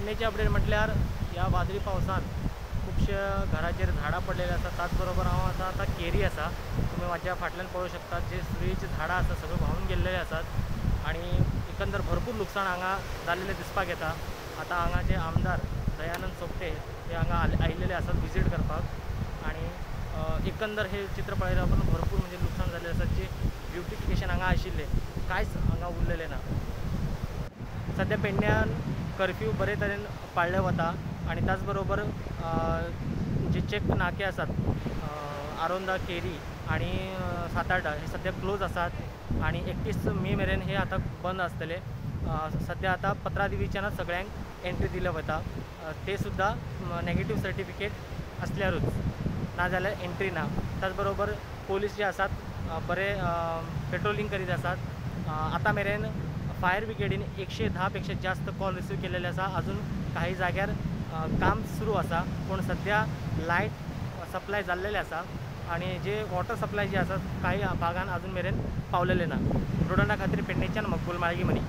पेडणेचे update म्हटल्यार या वादळी पावसान खुबशे घराचेर झाडां पडलेले आसा। त्याचबरोबर हांव आता केरी आसा, तुम्ही माझ्या फाटल्यान पळोवंक शकतात। जे सुरयेची झाडां आसा सगळे व्हांवून गेल्लेले आसात आणि एकंदर भरपूर लुकसाण हांगा जाल्लेले दिसपाक येता। आता हांगाचे आमदार दयानंद सोपटे हे हांगा आयिल्ले आसात विजीट करपाक आणि एकंदर हे चित्र पळयल्यार आपण भरपूर म्हणजे लुकसाण जाल्लें आसा। जे ब्युटिफिकेशन हांगा आशिल्ले कांयच हांगा उरलेलें ना। सध्या पेडण्यान कर्फ्यू बरे तरेन पाळ्ळे वता आणि त्याचबरोबर जे चेक नाके आसात आरोंदा, केरी आणि साताड्डा हे सध्या क्लोज आसात आणि 31 मे मेरेन हे आता बंद आसतले। सध्या आता 15 दिवसांना सगळ्यांक एंट्री दिल्या वता, ते सुद्धा नेगेटिव्ह सर्टिफिकेट असल्यारूच, नाजाल्यार एंट्री ना। त्याचबरोबर पोलीस जे आसात बरे पेट्रोलिंग करीत आसात। आता मेरेन फायर ब्रिगेडीन 110 पेक्षा जास्त कॉल रिसीव केलेले आसा। अजून काही जाग्यार काम सुरू आसा, पण सध्या लायट सप्लाय जाल्लेले आसा आणि जे वॉटर सप्लाय जे आसा काही भागान अजून मेरेन पावलेले ना। प्रोडंटा खातीर पेडणेच्यान मकबूल माळगी मनी।